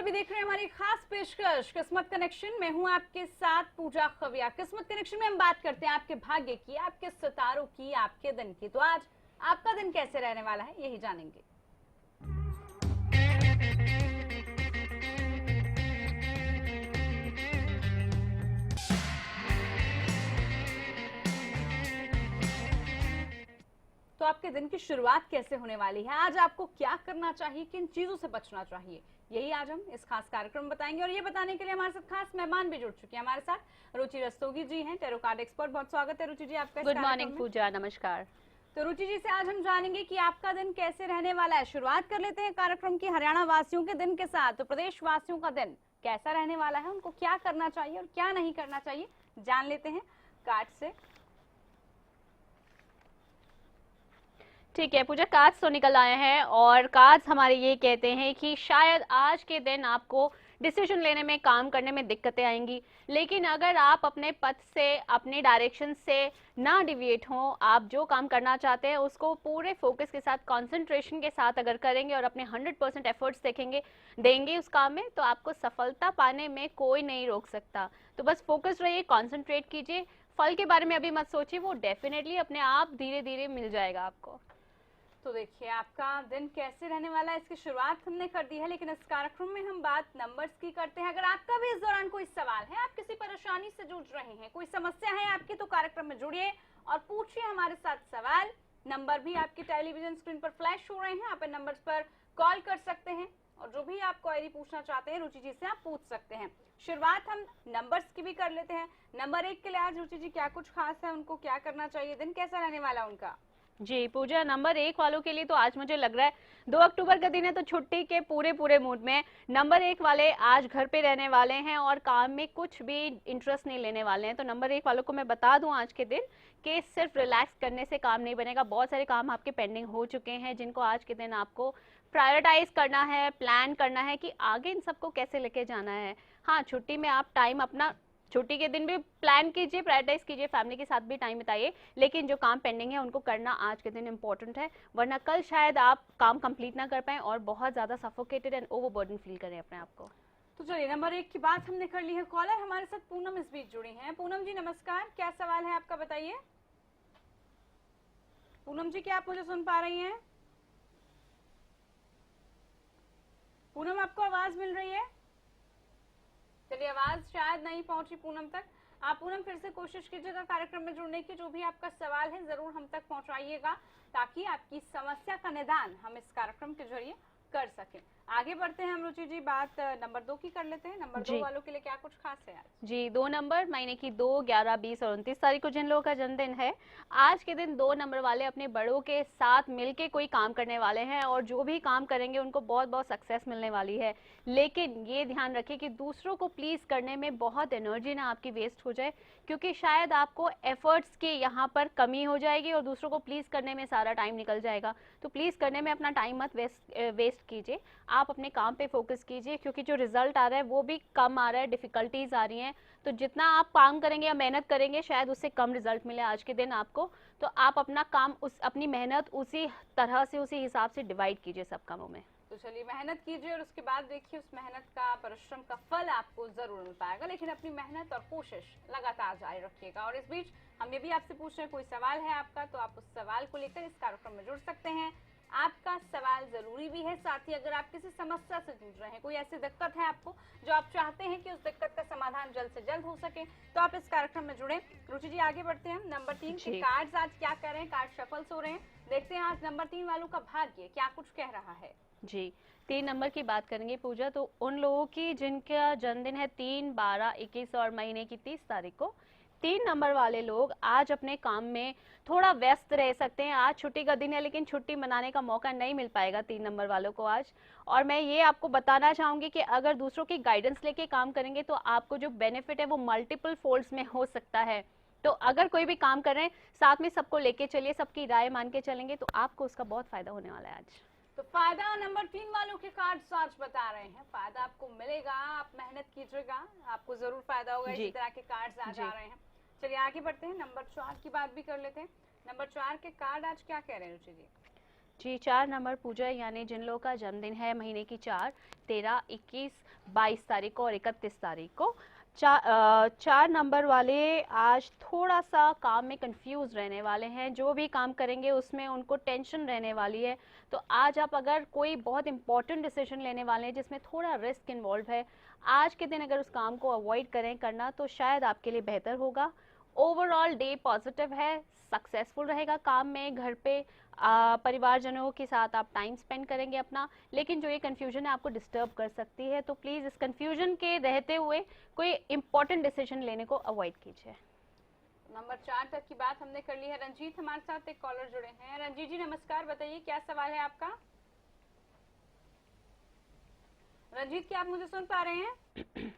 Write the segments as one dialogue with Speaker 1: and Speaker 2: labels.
Speaker 1: सभी देख रहे हैं हमारी खास पेशकश किस्मत कनेक्शन। मैं हूं आपके साथ पूजा खविया। किस्मत कनेक्शन में हम बात करते हैं आपके भाग्य की, आपके सितारों की, आपके दिन की। तो आज आपका दिन कैसे रहने वाला है यही जानेंगे। तो आपके दिन की शुरुआत कैसे होने वाली है, आज आपको क्या करना चाहिए, किन चीजों से बचना चाहिए, यही आज हम इस खास कार्यक्रम में बताएंगे। और ये बताने के लिए हमारे साथ खास मेहमान भी जुड़ चुके हैं। हमारे साथ रुचि रस्तोगी जी हैं, टेरो कार्ड एक्सपर्ट। बहुत स्वागत है रुचि जी आपका इस
Speaker 2: गुड
Speaker 1: कार्यक्रम
Speaker 2: मॉर्निंग
Speaker 1: में।
Speaker 2: पूजा, नमस्कार।
Speaker 1: तो रुचि जी से आज हम जानेंगे कि आपका दिन कैसे रहने वाला है। शुरुआत कर लेते हैं कार्यक्रम की हरियाणा वासियों के दिन के साथ। तो प्रदेश वासियों का दिन कैसा रहने वाला है, उनको क्या करना चाहिए और क्या नहीं करना चाहिए, जान लेते हैं कार्ड से।
Speaker 2: ठीक है पूजा, कार्ड्स तो निकल आए हैं और कार्ड्स हमारे ये कहते हैं कि शायद आज के दिन आपको डिसीजन लेने में, काम करने में दिक्कतें आएंगी, लेकिन अगर आप अपने पथ से, अपने डायरेक्शन से ना डिविएट हों, आप जो काम करना चाहते हैं उसको पूरे फोकस के साथ, कंसंट्रेशन के साथ अगर करेंगे और अपने 100% एफर्ट्स देंगे उस काम में, तो आपको सफलता पाने में कोई नहीं रोक सकता। तो बस फोकस रहिए, कॉन्सेंट्रेट कीजिए। फल के बारे में अभी मत सोचिए, वो डेफिनेटली अपने आप धीरे धीरे मिल जाएगा आपको।
Speaker 1: तो देखिए आपका दिन कैसे रहने वाला है, इसकी शुरुआत हमने कर दी है, लेकिन इस कार्यक्रम में हम बात नंबर्स की करते हैं। अगर आपका भी इस दौरान कोई सवाल है, आप किसी परेशानी से जूझ रहे हैं, कोई समस्या है आपकी, तो कार्यक्रम में जुड़िए और पूछिए हमारे साथ सवाल। नंबर भी आपकी टेलीविजन स्क्रीन पर फ्लैश हो रहे हैं, आप इन नंबर्स पर कॉल कर सकते हैं और जो भी आप क्वेरी पूछना चाहते हैं रुचि जी से आप पूछ सकते हैं। शुरुआत हम नंबर्स की भी कर लेते हैं। नंबर 1 के लिए आज रुचि जी क्या कुछ खास है, उनको क्या करना चाहिए, दिन कैसा रहने वाला उनका?
Speaker 2: जी पूजा, नंबर 1 वालों के लिए तो आज मुझे लग रहा है 2 अक्टूबर का दिन है, तो छुट्टी के पूरे मूड में नंबर 1 वाले आज घर पे रहने वाले हैं और काम में कुछ भी इंटरेस्ट नहीं लेने वाले हैं। तो नंबर 1 वालों को मैं बता दूं आज के दिन कि सिर्फ रिलैक्स करने से काम नहीं बनेगा। बहुत सारे काम आपके पेंडिंग हो चुके हैं जिनको आज के दिन आपको प्रायोरिटाइज करना है, प्लान करना है कि आगे इन सबको कैसे लेके जाना है। हाँ, छुट्टी में आप टाइम अपना, छुट्टी के दिन भी प्लान कीजिए, प्रायोरिटाइज कीजिए, फैमिली के साथ भी टाइम बिताइए, लेकिन जो काम पेंडिंग है उनको करना आज के दिन इंपॉर्टेंट है, वरना कल शायद आप काम कंप्लीट ना कर पाएं और बहुत ज़्यादा सफोकेटेड एंड ओवरबर्डन फील करें अपने आप को।
Speaker 1: तो चलिए नंबर 1 की बात हमने कर ली है। कॉलर हमारे साथ पूनम इस बीच जुड़ी हैं। पूनम जी नमस्कार, क्या सवाल है आपका, बताइए। पूनम जी क्या आप मुझे सुन पा रही हैं? पूनम आपको आवाज मिल रही है? चलिए आवाज शायद नहीं पहुंची पूनम तक। आप पूनम फिर से कोशिश कीजिएगा कार्यक्रम में जुड़ने की। जो भी आपका सवाल है जरूर हम तक पहुंचाइएगा ताकि आपकी समस्या का निदान हम इस कार्यक्रम के जरिए कर सकें। आगे बढ़ते हैं हम रुचि जी, बात नंबर 2 की कर लेते हैं। नंबर 2 वालों के लिए क्या कुछ खास है आज?
Speaker 2: जी, 2 नंबर, महीने की 2, 11, 20 और 29 तारीख को जिन लोगों का जन्मदिन है, आज के दिन 2 नंबर वाले अपने बड़ों के साथ मिलके कोई काम करने वाले हैं और जो भी काम करेंगे उनको बहुत बहुत सक्सेस मिलने वाली है। लेकिन ये ध्यान रखें कि दूसरों को प्लीज़ करने में बहुत एनर्जी ना आपकी वेस्ट हो जाए, क्योंकि शायद आपको एफर्ट्स की यहाँ पर कमी हो जाएगी और दूसरों को प्लीज़ करने में सारा टाइम निकल जाएगा। तो प्लीज़ करने में अपना टाइम मत वेस्ट कीजिए, आप अपने काम पे फोकस कीजिए, क्योंकि जो रिजल्ट आ रहा है वो भी कम आ रहा है, डिफिकल्टीज आ रही हैं। तो जितना आप काम करेंगे या मेहनत करेंगे शायद उससे कम रिजल्ट मिले आज के दिन आपको। तो आप अपना काम, अपनी मेहनत उसी तरह से, उसी हिसाब से डिवाइड कीजिए सब कामों में।
Speaker 1: तो चलिए मेहनत कीजिए और उसके बाद देखिए उस मेहनत का, परिश्रम का फल आपको जरूर मिल पाएगा। लेकिन अपनी मेहनत और कोशिश लगातार जारी रखिएगा। और इस बीच हम ये भी आपसे पूछ रहे हैं, कोई सवाल है आपका तो आप उस सवाल को लेकर इस कार्यक्रम में जुड़ सकते हैं। आपका सवाल जरूरी भी है, साथ ही अगर आप किसी समस्या से जूझ रहे हैं, कोई ऐसी दिक्कत है आपको जो आप चाहते हैं कि उस दिक्कत का समाधान जल्द से जल्द हो सके, तो आप इस कार्यक्रम में जुड़े। रुचि जी आगे बढ़ते हैं। नंबर 3 के कार्ड्स आज क्या कह रहे हैं, कार्ड शफल्स हो रहे हैं, देखते हैं आज नंबर 3 वालों का भाग्य क्या कुछ कह रहा है।
Speaker 2: जी, 3 नंबर की बात करेंगे पूजा, तो उन लोगों की जिनका जन्मदिन है 3, 12, 21 और महीने की 30 तारीख को, 3 नंबर वाले लोग आज अपने काम में थोड़ा व्यस्त रह सकते हैं। आज छुट्टी का दिन है, लेकिन छुट्टी मनाने का मौका नहीं मिल पाएगा 3 नंबर वालों को आज। और मैं ये आपको बताना चाहूँगी कि अगर दूसरों की गाइडेंस लेके काम करेंगे तो आपको जो बेनिफिट है वो मल्टीपल फोल्ड्स में हो सकता है। तो अगर कोई भी काम कर रहे हैं, साथ में सबको लेके चलिए, सबकी राय मान के चलेंगे तो आपको उसका बहुत फायदा होने वाला है आज।
Speaker 1: तो फायदा नंबर 3 वालों के कार्ड्स आज बता रहे हैं, फायदा आपको मिलेगा, आप मेहनत कीजिएगा, आपको जरूर फायदा होगा। इसी तरह के कार्ड्स आज आ रहे हैं। चलिए आगे बढ़ते हैं, नंबर 4 की बात भी कर लेते हैं। नंबर 4 के कार्ड आज क्या कह रहे हैं रुचि जी?
Speaker 2: जी 4 नंबर पूजा, यानी जिन लोगों का जन्मदिन है महीने की 4, 13, 21, 22 तारीख को और 31 तारीख को, 4 नंबर वाले आज थोड़ा सा काम में कंफ्यूज रहने वाले हैं। जो भी काम करेंगे उसमें उनको टेंशन रहने वाली है। तो आज आप अगर कोई बहुत इंपॉर्टेंट डिसीजन लेने वाले हैं जिसमें थोड़ा रिस्क इन्वॉल्व है, आज के दिन अगर उस काम को अवॉइड करें करना तो शायद आपके लिए बेहतर होगा। ओवरऑल डे पॉजिटिव है, सक्सेसफुल रहेगा काम में, घर पे परिवारजनों के साथ आप टाइम स्पेंड करेंगे अपना। लेकिन जो ये कन्फ्यूजन है आपको डिस्टर्ब कर सकती है, तो प्लीज़ इस कन्फ्यूजन के रहते हुए कोई इंपॉर्टेंट डिसीजन लेने को अवॉइड कीजिए।
Speaker 1: नंबर 4 तक की बात हमने कर ली है। रंजीत हमारे साथ एक कॉलर जुड़े हैं। रंजीत जी नमस्कार, बताइए क्या सवाल है आपका। रंजीत, क्या आप मुझे सुन पा रहे हैं?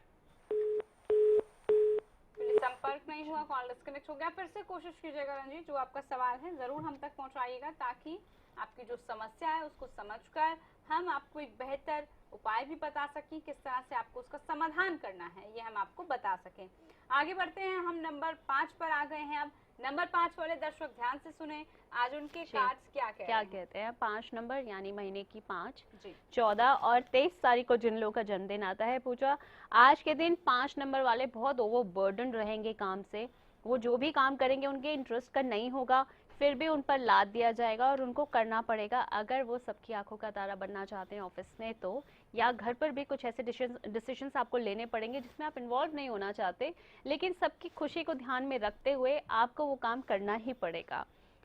Speaker 1: संपर्क नहीं हुआ, कॉल डिस्कनेक्ट हो गया। फिर से कोशिश कीजिएगा रंजीत, जो आपका सवाल है जरूर हम तक पहुंचाइएगा, ताकि आपकी जो समस्या है उसको समझकर हम आपको एक बेहतर उपाय भी बता सकें, किस तरह से आपको उसका समाधान करना है ये हम आपको बता सकें। आगे बढ़ते हैं, हम नंबर 5 पर आ गए हैं। अब नंबर 5 वाले दर्शक ध्यान से सुने, आज उनके कार्ड्स क्या
Speaker 2: कहते हैं। 5 नंबर यानी महीने की 5,
Speaker 1: जी
Speaker 2: 14 और 23 तारीख को जिन लोगों का जन्मदिन आता है पूजा, आज के दिन 5 नंबर वाले बहुत ओवरबर्डन रहेंगे काम से। वो जो भी काम करेंगे उनके इंटरेस्ट का नहीं होगा, फिर भी उन पर लाद दिया जाएगा और उनको करना पड़ेगा। अगर वो सबकी आंखों का तारा बनना चाहते हैं ऑफिस में तो, या घर पर भी कुछ ऐसे डिसीजंस आपको लेने पड़ेंगे जिसमें आप इन्वॉल्व नहीं होना चाहते, लेकिन सबकी खुशी को ध्यान में रखते हुए आपको वो काम करना ही पड़ेगा।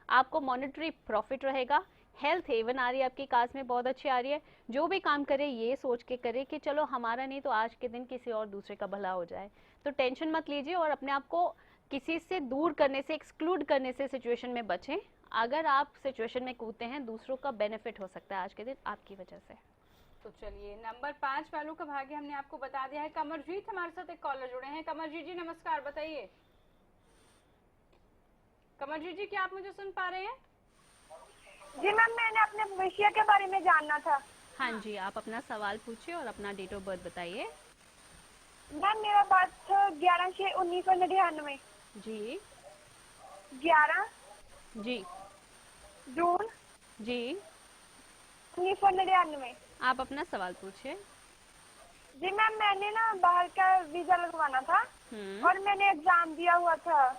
Speaker 2: आपको मॉनेटरी प्रॉफिट रहेगा। हेल्थ हेवन आ रही है आपकी कार्ड्स में, बहुत अच्छी आ रही है। जो भी काम करे ये सोच के करे कि चलो हमारा नहीं तो आज के दिन किसी और दूसरे का भला हो जाए। तो टेंशन मत लीजिए और अपने आप को किसी से दूर करने से, एक्सक्लूड करने से सिचुएशन में बचें। अगर आप सिचुएशन में कूदते हैं दूसरों का बेनिफिट हो सकता है आज के दिन आपकी वजह से।
Speaker 1: तो चलिए, नंबर 5 वालों का भाग्य हमने आपको बता दिया है। कमरजीत हमारे साथ एक कॉलर जुड़े हैं। कमरजीत जी नमस्कार, बताइए। कमरजीत जी, क्या आप मुझे सुन पा रहे हैं?
Speaker 3: जी मैम, मैंने अपने भविष्य के बारे में जानना था।
Speaker 2: हाँ जी, आप अपना सवाल पूछिए और अपना डेट ऑफ बर्थ बताइए।
Speaker 3: मैम मेरा बर्थ 11/6/1999।
Speaker 2: जी
Speaker 3: 11
Speaker 2: जी
Speaker 3: जून
Speaker 2: जी
Speaker 3: 1999।
Speaker 2: आप अपना सवाल पूछिए।
Speaker 3: जी मैम, मैंने ना बाहर का वीजा लगवाना था और मैंने एग्जाम दिया हुआ था।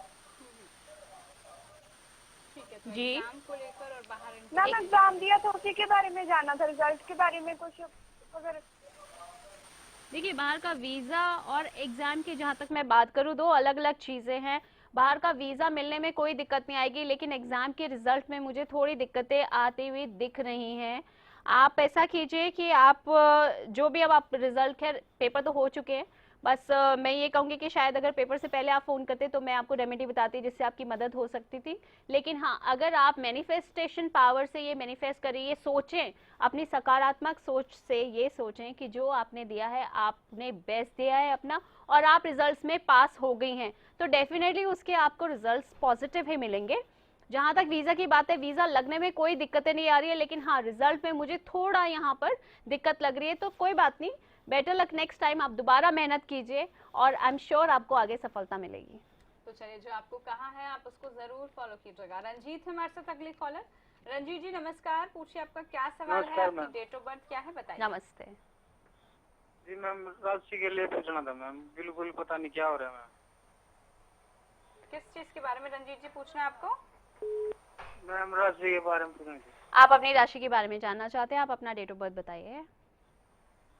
Speaker 1: ठीक है, तो
Speaker 2: जी
Speaker 1: एग्जाम को लेकर और बाहर
Speaker 3: मैम एग्जाम दिया था, उसी के बारे में जानना था, रिजल्ट के बारे में कुछ अगर।
Speaker 2: देखिए, बाहर का वीज़ा और एग्ज़ाम की जहाँ तक मैं बात करूँ, दो अलग अलग चीज़ें हैं। बाहर का वीज़ा मिलने में कोई दिक्कत नहीं आएगी, लेकिन एग्ज़ाम के रिज़ल्ट में मुझे थोड़ी दिक्कतें आती हुई दिख रही हैं। आप ऐसा कीजिए कि आप जो भी, अब आप रिज़ल्ट, खैर पेपर तो हो चुके हैं, बस मैं ये कहूँगी कि शायद अगर पेपर से पहले आप फ़ोन करते तो मैं आपको रेमेडी बताती जिससे आपकी मदद हो सकती थी। लेकिन हाँ, अगर आप मैनिफेस्टेशन पावर से ये मैनिफेस्ट करें, ये सोचें, अपनी सकारात्मक सोच से ये सोचें कि जो आपने दिया है आपने बेस्ट दिया है अपना, और आप रिजल्ट्स में पास हो गई हैं, तो डेफिनेटली उसके आपको रिजल्ट्स पॉजिटिव ही मिलेंगे। जहाँ तक वीज़ा की बात है, वीज़ा लगने में कोई दिक्कतें नहीं आ रही है, लेकिन हाँ रिजल्ट में मुझे थोड़ा यहाँ पर दिक्कत लग रही है। तो कोई बात नहीं, बेटर लक नेक्स्ट टाइम, आप दोबारा मेहनत कीजिए और आई एम श्योर आपको आगे सफलता मिलेगी।
Speaker 1: तो चलिए, जो आपको कहा है आप उसको जरूर फॉलो कीजिएगा। रंजीत हमारे साथ अगले कॉलर। रंजीत जी नमस्कार, पूछिए आपका क्या सवाल है, आपकी डेट ऑफ बर्थ क्या है, बताइए।
Speaker 2: नमस्ते
Speaker 4: जी मैम, राशि के लिए पूछना था मैम, बिल्कुल पता नहीं क्या हो रहा है मैम।
Speaker 1: किस चीज के बारे में रंजीत जी पूछना है आपको?
Speaker 4: मैम राशि के बारे में पूछना थी।
Speaker 2: आप अपनी राशि के बारे में जानना चाहते हैं, आप अपना डेट ऑफ बर्थ बताइए।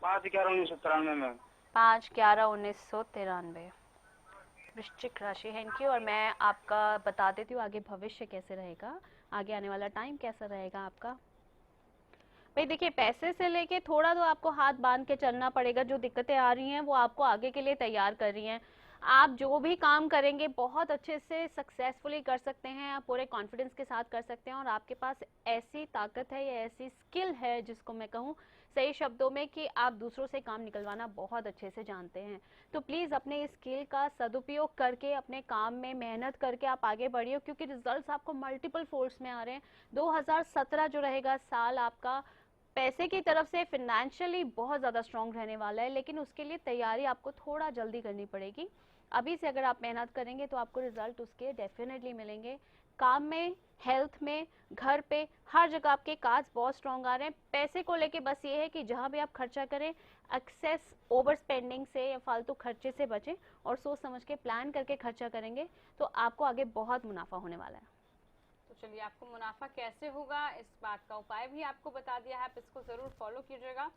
Speaker 4: 5/11/1993 मैम।
Speaker 2: 5/11/1993 वृश्चिक राशि है इनकी। और मैं आपका बता देती हूँ आगे भविष्य कैसे रहेगा, आगे आने वाला टाइम कैसा रहेगा आपका। भाई देखिए, पैसे से लेके थोड़ा तो आपको हाथ बांध के चलना पड़ेगा। जो दिक्कतें आ रही हैं वो आपको आगे के लिए तैयार कर रही हैं। आप जो भी काम करेंगे बहुत अच्छे से सक्सेसफुली कर सकते हैं, आप पूरे कॉन्फिडेंस के साथ कर सकते हैं, और आपके पास ऐसी ताकत है या ऐसी स्किल है जिसको मैं कहूँ सही शब्दों में कि आप दूसरों से काम निकलवाना बहुत अच्छे से जानते हैं। तो प्लीज़ अपने इस स्किल का सदुपयोग करके अपने काम में मेहनत करके आप आगे बढ़िए, क्योंकि रिजल्ट्स आपको मल्टीपल फोर्स में आ रहे हैं। 2017 जो रहेगा साल आपका पैसे की तरफ से फिनेंशियली बहुत ज़्यादा स्ट्रॉन्ग रहने वाला है, लेकिन उसके लिए तैयारी आपको थोड़ा जल्दी करनी पड़ेगी। अभी से अगर आप मेहनत करेंगे तो आपको रिजल्ट उसके डेफिनेटली मिलेंगे। काम में, हेल्थ में, घर पे, हर जगह आपके कार्ड्स बहुत स्ट्रॉन्ग आ रहे हैं। पैसे को लेके बस ये है कि जहाँ भी आप खर्चा करें, एक्सेस ओवर स्पेंडिंग से या फालतू खर्चे से बचें और सोच समझ के प्लान करके खर्चा करेंगे तो आपको आगे बहुत मुनाफा होने वाला है।
Speaker 1: तो चलिए, आपको मुनाफा कैसे होगा इस बात का उपाय भी आपको बता दिया है, आप इसको जरूर फॉलो कीजिएगा।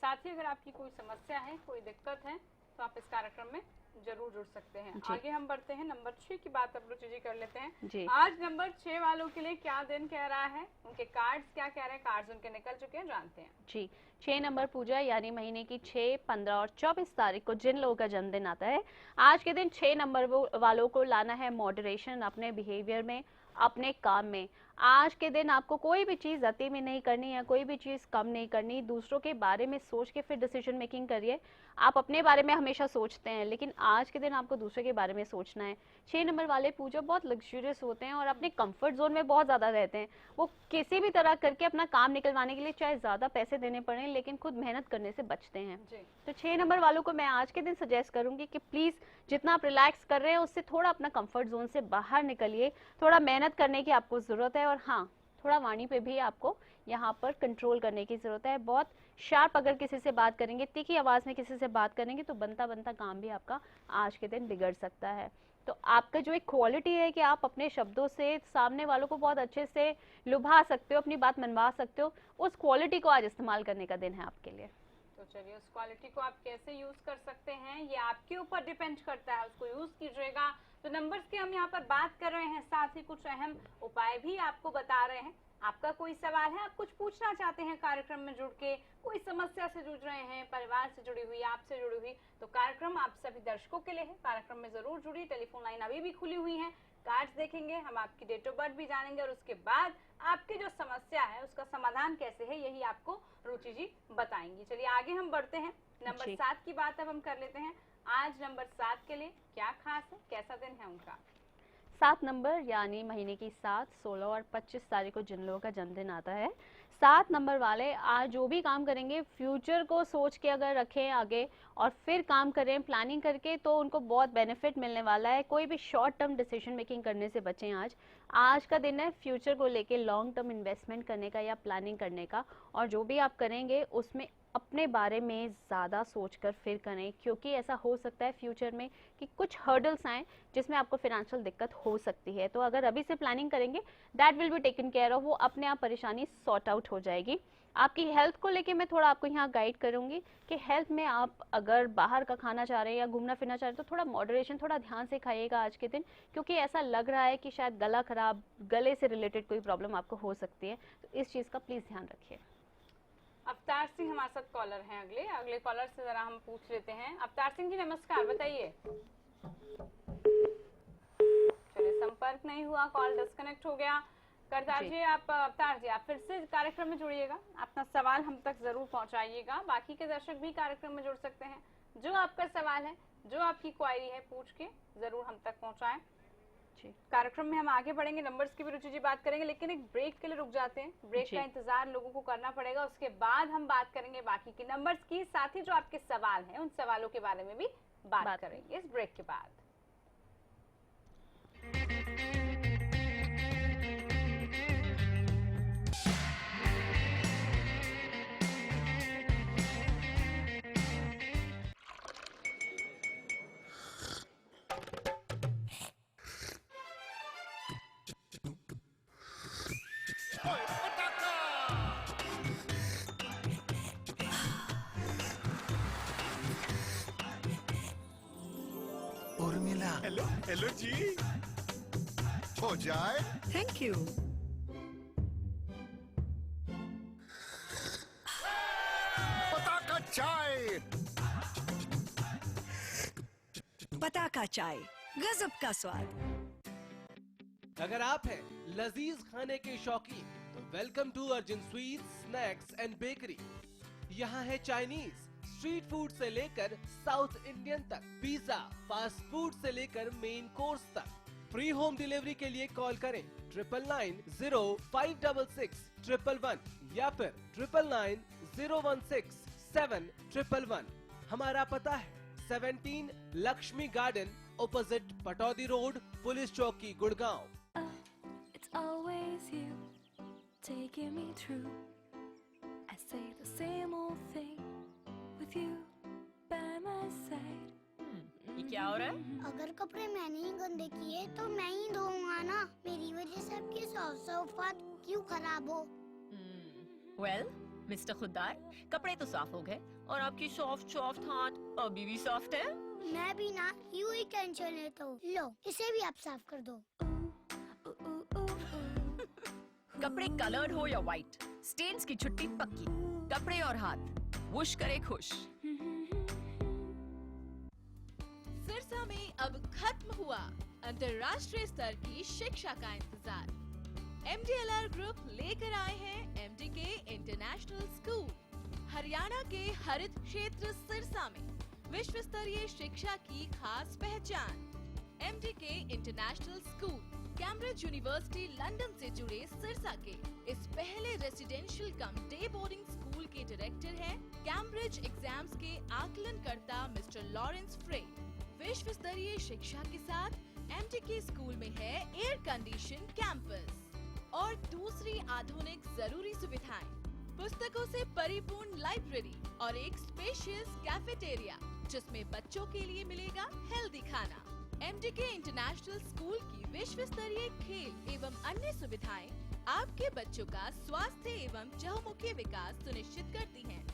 Speaker 1: साथ ही अगर आपकी कोई समस्या है, कोई दिक्कत है, तो आप इस कार्यक्रम में जरूर जुड़ सकते हैं। आगे हम बढ़ते हैं, नंबर 6 की बात अब रुचि जी कर लेते हैं
Speaker 2: जी।
Speaker 1: आज नंबर 6 वालों के लिए क्या दिन कह रहा है, उनके कार्ड्स क्या कह रहे हैं, कार्ड्स उनके निकल चुके हैं, जानते हैं।
Speaker 2: जी, 6 नंबर पूजा यानी महीने की 6, 15 और 24 तारीख को जिन लोगों का जन्मदिन आता है, आज के दिन 6 नंबर वालों को लाना है मॉडरेशन अपने बिहेवियर में, अपने काम में। आज के दिन आपको कोई भी चीज़ अति में नहीं करनी है, कोई भी चीज़ कम नहीं करनी, दूसरों के बारे में सोच के फिर डिसीजन मेकिंग करिए। आप अपने बारे में हमेशा सोचते हैं, लेकिन आज के दिन आपको दूसरे के बारे में सोचना है। 6 नंबर वाले पूजा बहुत लग्जूरियस होते हैं और अपने कंफर्ट जोन में बहुत ज़्यादा रहते हैं। वो किसी भी तरह करके अपना काम निकलवाने के लिए चाहे ज़्यादा पैसे देने पड़े, लेकिन खुद मेहनत करने से बचते हैं। तो 6 नंबर वालों को मैं आज के दिन सजेस्ट करूंगी कि प्लीज़ जितना आप रिलैक्स कर रहे हैं उससे थोड़ा अपना कंफर्ट जोन से बाहर निकलिए, थोड़ा मेहनत करने की आपको ज़रूरत है। और हाँ, थोड़ा वाणी पे भी आपको यहाँ पर कंट्रोल करने की ज़रूरत है। बहुत शार्प अगर किसी से बात करेंगे, तीखी आवाज़ में किसी से बात करेंगे तो बनता बनता काम भी आपका आज के दिन बिगड़ सकता है। तो आपका जो एक क्वालिटी है कि आप अपने शब्दों से सामने वालों को बहुत अच्छे से लुभा सकते हो, अपनी बात मनवा सकते हो, उस क्वालिटी को आज इस्तेमाल करने का दिन है आपके लिए।
Speaker 1: तो चलिए, उस क्वालिटी को आप कैसे यूज कर सकते हैं ये आपके ऊपर डिपेंड करता है, उसको यूज कीजिएगा। तो नंबर्स की हम यहाँ पर बात कर रहे हैं, साथ ही कुछ अहम उपाय भी आपको बता रहे हैं। आपका कोई सवाल है, आप कुछ पूछना चाहते हैं कार्यक्रम में जुड़ के, कोई समस्या से जुड़ रहे हैं, परिवार से जुड़ी हुई, आपसे जुड़ी हुई, तो कार्यक्रम आप सभी दर्शकों के लिए है। कार्यक्रम में जरूर जुड़ी, टेलीफोन लाइन अभी भी खुली हुई है। कार्ड्स देखेंगे, हम आपकी डेट ऑफ बर्थ भी जानेंगे और उसके बाद आपकी जो समस्या है उसका समाधान कैसे है यही आपको रुचि जी बताएंगी। चलिए आगे हम बढ़ते हैं, नंबर 7 की बात अब हम कर लेते हैं। आज नंबर 7 के लिए क्या खास है, कैसा दिन है उनका।
Speaker 2: 7 नंबर यानी महीने की 7, 16 और 25 तारीख को जिन लोगों का जन्मदिन आता है, 7 नंबर वाले आज जो भी काम करेंगे फ्यूचर को सोच के अगर रखें आगे और फिर काम करें प्लानिंग करके, तो उनको बहुत बेनिफिट मिलने वाला है। कोई भी शॉर्ट टर्म डिसीजन मेकिंग करने से बचें। आज का दिन है फ्यूचर को लेके लॉन्ग टर्म इन्वेस्टमेंट करने का या प्लानिंग करने का, और जो भी आप करेंगे उसमें अपने बारे में ज़्यादा सोचकर फिर करें, क्योंकि ऐसा हो सकता है फ्यूचर में कि कुछ हर्डल्स आएँ जिसमें आपको फिनेंशियल दिक्कत हो सकती है। तो अगर अभी से प्लानिंग करेंगे that will be taken care of, वो अपने आप परेशानी सॉर्ट आउट हो जाएगी। आपकी हेल्थ को लेके मैं थोड़ा आपको यहाँ गाइड करूँगी कि हेल्थ में आप अगर बाहर का खाना चाह रहे हैं या घूमना फिरना चाह रहे हैं तो थोड़ा मॉडरेशन, थोड़ा ध्यान से खाइएगा आज के दिन, क्योंकि ऐसा लग रहा है कि शायद गला खराब, गले से रिलेटेड कोई प्रॉब्लम आपको हो सकती है। तो इस चीज़ का प्लीज़ ध्यान रखिए।
Speaker 1: अवतार सिंह हमारे साथ कॉलर हैं, अगले कॉलर से जरा हम पूछ लेते हैं। अवतार सिंह जी नमस्कार, बताइए। चलिए संपर्क नहीं हुआ, कॉल डिस्कनेक्ट हो गया। करतार जी, आप अवतार जी आप फिर से कार्यक्रम में जुड़िएगा, अपना सवाल हम तक जरूर पहुंचाइएगा। बाकी के दर्शक भी कार्यक्रम में जुड़ सकते हैं। जो आपका सवाल है, जो आपकी क्वायरी है, पूछ के जरूर हम तक पहुंचाएं। कार्यक्रम में हम आगे बढ़ेंगे, नंबर्स की भी रुचि जी बात करेंगे, लेकिन एक ब्रेक के लिए रुक जाते हैं। ब्रेक का इंतजार लोगों को करना पड़ेगा, उसके बाद हम बात करेंगे बाकी के नंबर्स की, साथ ही जो आपके सवाल हैं उन सवालों के बारे में भी बात करेंगे इस ब्रेक के बाद।
Speaker 5: उर्मिला,
Speaker 6: हेलो हेलो जी,
Speaker 5: हो जाए।
Speaker 7: Thank you.
Speaker 5: पताका चाय,
Speaker 7: पताका चाय, गजब का स्वाद।
Speaker 6: अगर आप हैं लजीज खाने के शौकीन तो welcome to Arjun sweets, snacks and bakery. यहाँ है चाइनीज, स्ट्रीट फूड से लेकर साउथ इंडियन तक, पिज्जा, फास्ट फूड से लेकर मेन कोर्स तक। फ्री होम डिलीवरी के लिए कॉल करें 9990566111 या फिर 9990167111। हमारा पता है 17 Lakshmi garden, opposite Pataudi road, police चौकी, Gurgaon.
Speaker 8: always you taking me through. I say the same old thing with you by my side.
Speaker 9: ये क्या हो रहा है?
Speaker 10: अगर कपड़े मैंने ही गंदे किए तो मैं ही धोऊंगा ना। मेरी वजह से आपके सौफात क्यों खराब हो?
Speaker 9: वेल, मिस्टर खुद्दार, कपड़े तो साफ हो गए और आपकी सॉफ्ट हाथ अभी भी सॉफ्ट है।
Speaker 10: मैं भी ना यूं ही टेंशन लेता हूँ। लो, इसे भी आप साफ कर दो।
Speaker 9: कपड़े कलर्ड हो या व्हाइट, स्टेन्स की छुट्टी पक्की। कपड़े और हाथ वुश करे खुश।
Speaker 11: सिरसा में अब खत्म हुआ अंतर्राष्ट्रीय स्तर की शिक्षा का इंतजार। MDLR ग्रुप लेकर आए हैं MDK इंटरनेशनल स्कूल। हरियाणा के हरित क्षेत्र सिरसा में विश्व स्तरीय शिक्षा की खास पहचान। MDK international school Cambridge university London से जुड़े सिरसा के इस पहले रेसिडेंशियल कम डे बोर्डिंग स्कूल के डायरेक्टर हैं कैम्ब्रिज एग्जाम्स के आकलनकर्ता मिस्टर लॉरेंस फ्रे। विश्व स्तरीय शिक्षा के साथ MDK स्कूल में है एयर कंडीशन कैंपस और दूसरी आधुनिक जरूरी सुविधाएं, पुस्तकों से परिपूर्ण लाइब्रेरी और एक स्पेशियस कैफेटेरिया जिसमें बच्चों के लिए मिलेगा हेल्दी खाना। MDK इंटरनेशनल स्कूल की विश्व स्तरीय खेल एवं अन्य सुविधाएं आपके बच्चों का स्वास्थ्य एवं चहुमुखी विकास सुनिश्चित करती हैं।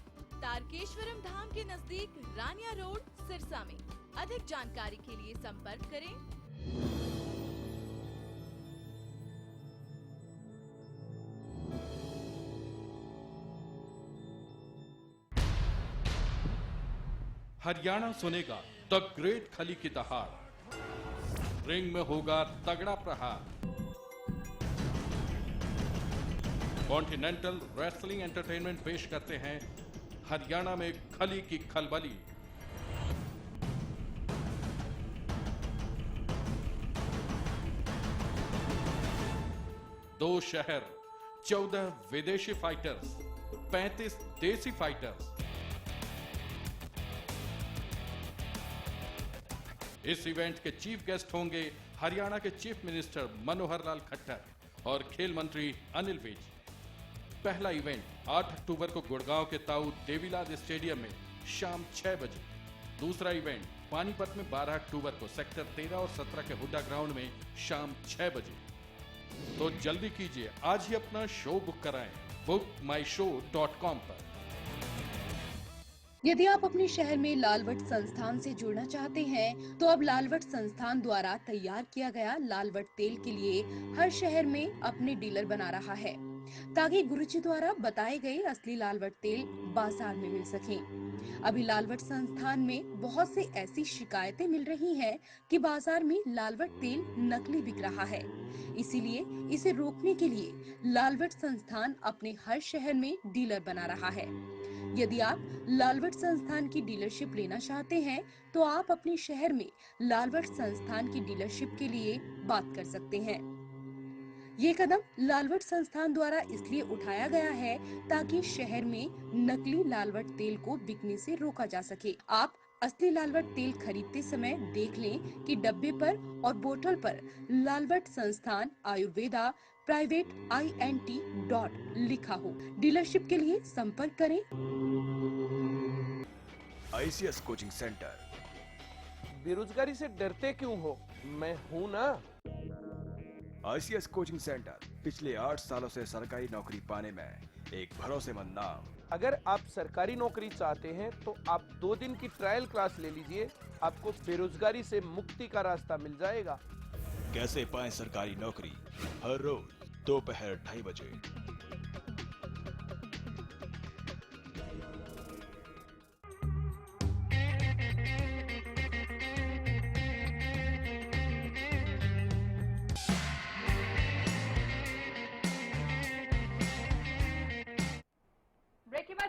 Speaker 11: तारकेश्वरम धाम के नजदीक रानिया रोड सिरसा में। अधिक जानकारी के लिए संपर्क करें।
Speaker 12: हरियाणा सुनेगा द ग्रेट खली की दहाड़। रिंग में होगा तगड़ा प्रहार। कॉन्टिनेंटल रेसलिंग एंटरटेनमेंट पेश करते हैं हरियाणा में खली की खलबली। दो शहर, 14 विदेशी फाइटर्स, 35 देसी फाइटर्स। इस इवेंट के चीफ गेस्ट होंगे हरियाणा के चीफ मिनिस्टर मनोहर लाल खट्टर और खेल मंत्री अनिल विज। पहला इवेंट 8 अक्टूबर को गुड़गांव के ताऊ देवीलाल स्टेडियम में शाम 6 बजे। दूसरा इवेंट पानीपत में 12 अक्टूबर को सेक्टर 13 और 17 के हुड्डा ग्राउंड में शाम 6 बजे। तो जल्दी कीजिए, आज ही अपना शो बुक कराएं bookmyshow.com पर।
Speaker 13: यदि आप अपने शहर में लालवट संस्थान से जुड़ना चाहते हैं तो अब लालवट संस्थान द्वारा तैयार किया गया लालवट तेल के लिए हर शहर में अपने डीलर बना रहा है ताकि गुरुजी द्वारा बताए गए असली लालवट तेल बाजार में मिल सके। अभी लालवट संस्थान में बहुत से ऐसी शिकायतें मिल रही हैं कि बाजार में लालवट तेल नकली बिक रहा है। इसीलिए इसे रोकने के लिए लालवट संस्थान अपने हर शहर में डीलर बना रहा है। यदि आप लालवट संस्थान की डीलरशिप लेना चाहते हैं तो आप अपने शहर में लालवट संस्थान की डीलरशिप के लिए बात कर सकते हैं। ये कदम लालवट संस्थान द्वारा इसलिए उठाया गया है ताकि शहर में नकली लालवट तेल को बिकने से रोका जा सके। आप असली लालवट तेल खरीदते समय देख लें कि डब्बे पर और बोतल पर लालवट संस्थान आयुर्वेदा प्राइवेट INT लिखा हो। डीलरशिप के लिए संपर्क करें।
Speaker 14: ICS coaching centre.
Speaker 15: बेरोजगारी से डरते क्यों हो? मैं हूँ ना।
Speaker 14: ICS कोचिंग सेंटर पिछले 8 सालों से सरकारी नौकरी पाने में एक भरोसेमंद नाम।
Speaker 15: अगर आप सरकारी नौकरी चाहते हैं तो आप 2 दिन की ट्रायल क्लास ले लीजिए, आपको बेरोजगारी से मुक्ति का रास्ता मिल जाएगा।
Speaker 14: कैसे पाएं सरकारी नौकरी? हर रोज दोपहर 2:30 बजे।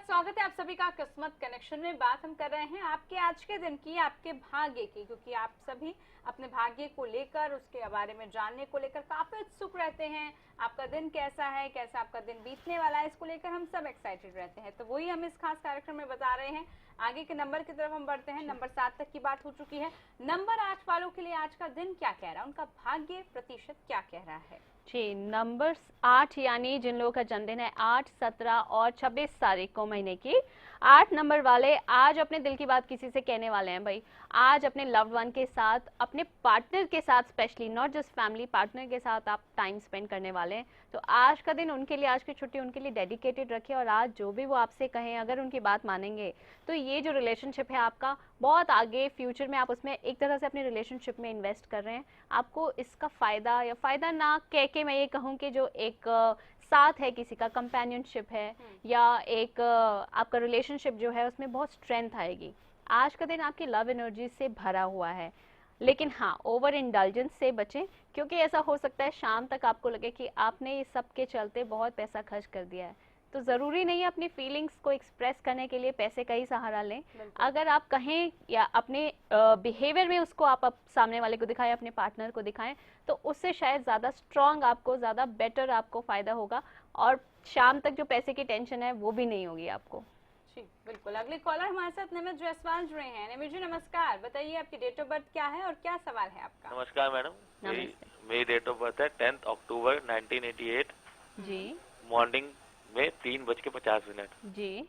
Speaker 1: स्वागत है आप सभी का किस्मत कनेक्शन में। बात हम कर रहे हैं आपके आज के दिन की, आपके भाग्य की, क्योंकि आप सभी अपने भाग्य को लेकर, उसके बारे में जानने को लेकर काफी उत्सुक रहते हैं। आपका दिन कैसा है, कैसा आपका दिन बीतने वाला है, इसको लेकर हम सब एक्साइटेड रहते हैं। तो वही हम इस खास कार्यक्रम में बता रहे हैं। आगे के नंबर की तरफ हम बढ़ते हैं। नंबर 7 तक की बात हो चुकी है। नंबर 8 वालों के लिए आज का दिन क्या कह रहा है, उनका भाग्य प्रतिशत क्या कह रहा है।
Speaker 2: जी, नंबर 8 यानी जिन लोगों का जन्मदिन है 8, 17 और 26 तारीख को महीने की, 8 नंबर वाले आज अपने दिल की बात किसी से कहने वाले हैं भाई। आज अपने लव्ड वन के साथ, अपने पार्टनर के साथ, specially not just family, partner के साथ आप टाइम स्पेंड करने वाले हैं। तो आज का दिन उनके लिए, आज की छुट्टी उनके लिए डेडिकेटेड रखिए और आज जो भी वो आपसे कहें, अगर उनकी बात मानेंगे तो ये जो रिलेशनशिप है आपका बहुत आगे फ्यूचर में आप उसमें एक तरह से अपने रिलेशनशिप में इन्वेस्ट कर रहे हैं। आपको इसका फ़ायदा या फ़ायदा ना कह के मैं ये कहूँ कि जो एक साथ है, किसी का कंपेनियनशिप है या एक आपका रिलेशनशिप जो है उसमें बहुत स्ट्रेंथ आएगी। आज का दिन आपकी लव एनर्जी से भरा हुआ है, लेकिन हाँ ओवर इंडल्जेंस से बचें, क्योंकि ऐसा हो सकता है शाम तक आपको लगे कि आपने इस सब के चलते बहुत पैसा खर्च कर दिया है। तो ज़रूरी नहीं है अपनी फीलिंग्स को एक्सप्रेस करने के लिए पैसे का ही सहारा लें। अगर आप कहें या अपने बिहेवियर में उसको आप सामने वाले को दिखाएं, अपने पार्टनर को दिखाएं, तो उससे शायद ज़्यादा स्ट्रॉन्ग आपको, ज़्यादा बेटर आपको फ़ायदा होगा और शाम तक जो पैसे की टेंशन है वो भी नहीं होगी आपको।
Speaker 1: जी बिल्कुल। अगले कॉलर हमारे साथ निमित जायसवाल जुड़े हैं। निमित जी नमस्कार, बताइए आपकी डेट ऑफ बर्थ क्या है और क्या सवाल है आपका?
Speaker 16: नमस्कार मैडम, मेरी डेट ऑफ बर्थ है 10 अक्टूबर 1988
Speaker 2: जी,
Speaker 16: मॉर्निंग में 3:50
Speaker 2: जी।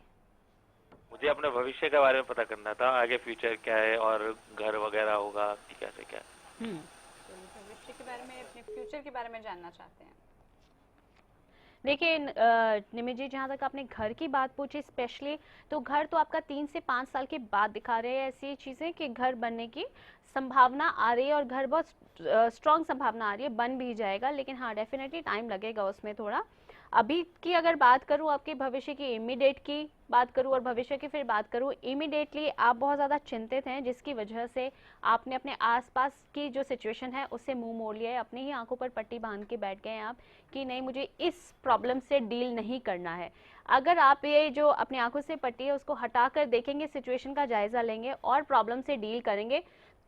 Speaker 16: मुझे अपने भविष्य के बारे में पता करना था, आगे फ्यूचर क्या है और घर वगैरह होगा कि कैसे क्या।
Speaker 1: भविष्य के बारे में, अपने फ्यूचर के बारे में जानना चाहते हैं।
Speaker 2: देखिए निमित जी, जहाँ तक आपने घर की बात पूछी स्पेशली, तो घर तो आपका 3 से 5 साल के बाद दिखा रहे हैं ऐसी चीज़ें कि घर बनने की संभावना आ रही है और घर बहुत स्ट्रॉन्ग संभावना आ रही है, बन भी जाएगा, लेकिन हाँ डेफिनेटली टाइम लगेगा उसमें थोड़ा। अभी की अगर बात करूँ, आपके भविष्य की इमीडिएट की बात करूँ और भविष्य की फिर बात करूँ, इमीडिएटली आप बहुत ज़्यादा चिंतित हैं, जिसकी वजह से आपने अपने आसपास की जो सिचुएशन है उससे मुंह मोड़ लिया है, अपनी ही आंखों पर पट्टी बांध के बैठ गए हैं आप कि नहीं मुझे इस प्रॉब्लम से डील नहीं करना है। अगर आप ये जो अपनी आंखों से पट्टी है उसको हटा कर देखेंगे, सिचुएशन का जायज़ा लेंगे और प्रॉब्लम से डील करेंगे,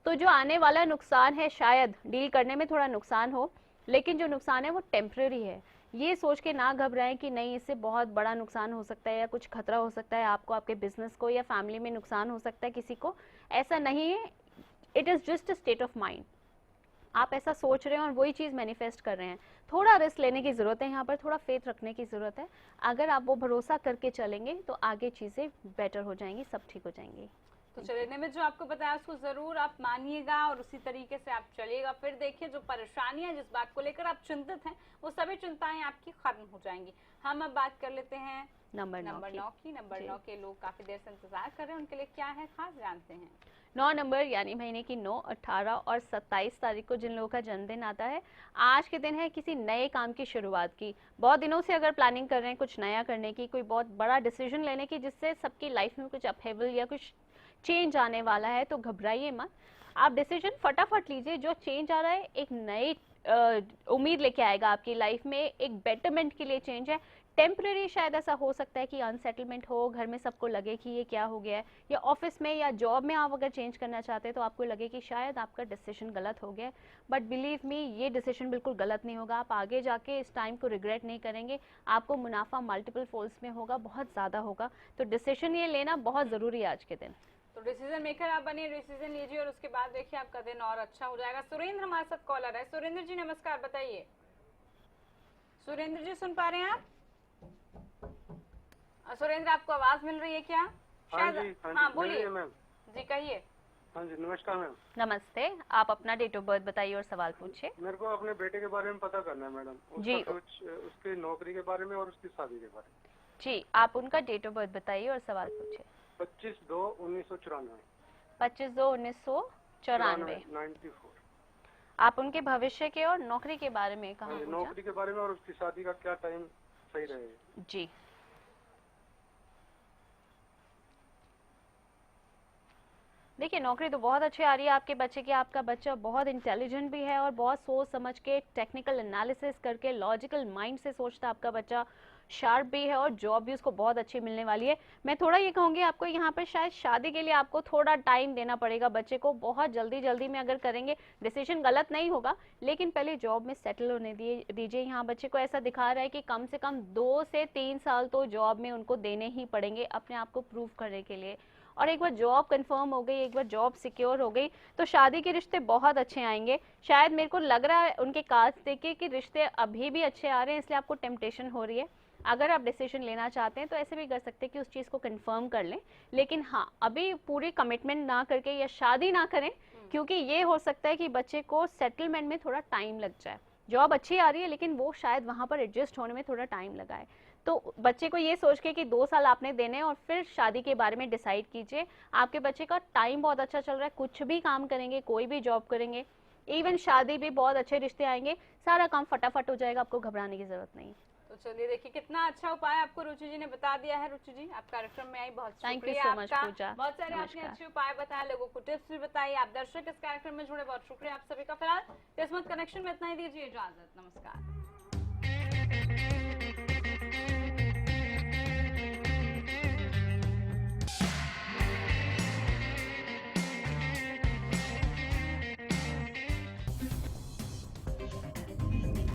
Speaker 2: तो जो आने वाला नुकसान है शायद डील करने में थोड़ा नुकसान हो, लेकिन जो नुकसान है वो टेम्परेरी है। ये सोच के ना घबराएं कि नहीं इससे बहुत बड़ा नुकसान हो सकता है या कुछ खतरा हो सकता है आपको, आपके बिजनेस को या फैमिली में नुकसान हो सकता है किसी को, ऐसा नहीं है। It is just a state of mind. आप ऐसा सोच रहे हैं और वही चीज़ मैनिफेस्ट कर रहे हैं। थोड़ा रिस्क लेने की ज़रूरत है यहाँ पर, थोड़ा फेथ रखने की ज़रूरत है। अगर आप वो भरोसा करके चलेंगे तो आगे चीज़ें बेटर हो जाएंगी, सब ठीक हो जाएंगी।
Speaker 1: तो चलिए निमित, जो आपको बताया उसको जरूर आप मानिएगा और उसी तरीके से आप चलिएगा। फिर देखिए जो परेशानियां, जिस बात को लेकर आप चिंतित हैं, वो सभी चिंताएं आपकी खत्म हो जाएंगी। हम अब बात कर लेते हैं नंबर 9 की। नंबर 9 के लोग काफी देर से इंतजार कर रहे हैं, उनके लिए क्या है खास जानते हैं।
Speaker 2: 9 नंबर यानी महीने की 9, 18 और 27 तारीख को जिन लोगों का जन्मदिन आता है, आज के दिन है किसी नए काम की शुरुआत की। बहुत दिनों से अगर प्लानिंग कर रहे हैं कुछ नया करने की, कोई बहुत बड़ा डिसीजन लेने की जिससे सबकी लाइफ में कुछ अपहेवल या कुछ चेंज आने वाला है, तो घबराइए मत, आप डिसीजन फटाफट लीजिए। जो चेंज आ रहा है एक नई उम्मीद लेके आएगा आपकी लाइफ में, एक बेटरमेंट के लिए चेंज है। टेम्परेरी शायद ऐसा हो सकता है कि अनसेटलमेंट हो, घर में सबको लगे कि ये क्या हो गया है, या ऑफिस में या जॉब में आप अगर चेंज करना चाहते हैं तो आपको लगे कि शायद आपका डिसीजन गलत हो गया। बट बिलीव मी, ये डिसीजन बिल्कुल गलत नहीं होगा। आप आगे जाके इस टाइम को रिग्रेट नहीं करेंगे, आपको मुनाफा मल्टीपल फोल्ड्स में होगा, बहुत ज़्यादा होगा। तो डिसीजन ये लेना बहुत ज़रूरी है आज के दिन।
Speaker 1: तो डिसीजन मेकर आप बनिए, डिसीजन लीजिए और उसके बाद देखिए आपका दिन और अच्छा हो जाएगा। सुरेंद्र हमारे साथ कॉलर है। सुरेंद्र जी नमस्कार, बताइए। सुरेंद्र जी सुन पा रहे हैं आप? सुरेंद्र, आपको आवाज मिल रही है क्या? शायद हाँ बोलिए
Speaker 4: मैम
Speaker 1: जी, कहिए।
Speaker 4: हाँ जी नमस्कार मैम।
Speaker 2: नमस्ते, आप अपना डेट ऑफ बर्थ बताइए और सवाल पूछिए।
Speaker 4: मेरे को अपने बेटे के बारे में पता करना है मैडम,
Speaker 2: जी,
Speaker 4: उसकी नौकरी के बारे में और उसकी शादी के बारे में।
Speaker 2: जी, आप उनका डेट ऑफ बर्थ बताइए और सवाल पूछिए।
Speaker 4: 25/2/1994।
Speaker 2: 25/2/1994।
Speaker 4: 94।
Speaker 2: आप उनके भविष्य के और नौकरी के बारे में कहा?
Speaker 4: नौकरी के बारे में और उसकी शादी का क्या टाइम सही रहेगा?
Speaker 2: जी, देखिए नौकरी तो बहुत अच्छी आ रही है आपके बच्चे की। आपका बच्चा बहुत इंटेलिजेंट भी है और बहुत सोच समझ के, टेक्निकल एनालिसिस करके, लॉजिकल माइंड से सोचता आपका बच्चा, शार्प भी है और जॉब भी उसको बहुत अच्छी मिलने वाली है। मैं थोड़ा ये कहूँगी आपको यहाँ पर शायद शादी के लिए आपको थोड़ा टाइम देना पड़ेगा बच्चे को। बहुत जल्दी में अगर करेंगे डिसीजन गलत नहीं होगा, लेकिन पहले जॉब में सेटल होने दीजिए। यहाँ बच्चे को ऐसा दिखा रहा है कि कम से कम 2 से 3 साल तो जॉब में उनको देने ही पड़ेंगे अपने आप को प्रूव करने के लिए। और एक बार जॉब कंफर्म हो गई, एक बार जॉब सिक्योर हो गई, तो शादी के रिश्ते बहुत अच्छे आएंगे। शायद मेरे को लग रहा है उनके कार्ड्स देखे कि रिश्ते अभी भी अच्छे आ रहे हैं, इसलिए आपको टेम्पटेशन हो रही है। अगर आप डिसीजन लेना चाहते हैं तो ऐसे भी कर सकते हैं कि उस चीज़ को कंफर्म कर लें, लेकिन हाँ अभी पूरी कमिटमेंट ना करके या शादी ना करें, क्योंकि ये हो सकता है कि बच्चे को सेटलमेंट में थोड़ा टाइम लग जाए। जॉब अच्छी आ रही है लेकिन वो शायद वहाँ पर एडजस्ट होने में थोड़ा टाइम लगा है। तो बच्चे को ये सोच के कि 2 साल आपने देने और फिर शादी के बारे में डिसाइड कीजिए। आपके बच्चे का टाइम बहुत अच्छा चल रहा है, कुछ भी काम करेंगे, कोई भी जॉब करेंगे, इवन शादी भी, बहुत अच्छे रिश्ते आएंगे, सारा काम फटाफट हो जाएगा, आपको घबराने की जरूरत नहीं।
Speaker 1: तो चलिए देखिए कितना अच्छा उपाय आपको रुचि जी ने बता दिया है। रुचि जी आप कार्यक्रम में आई, बहुत
Speaker 2: थैंक यू
Speaker 1: शुक्रिया
Speaker 2: सो मच
Speaker 1: आपका।
Speaker 2: पूजा।
Speaker 1: बहुत सारे आपने अच्छे उपाय बताए, लोगों को टिप्स भी बताई। आप दर्शक इस कार्यक्रम में जुड़े, बहुत शुक्रिया आप सभी का। फिलहाल किस्मत कनेक्शन में इतना ही, दीजिए इजाजत, नमस्कार।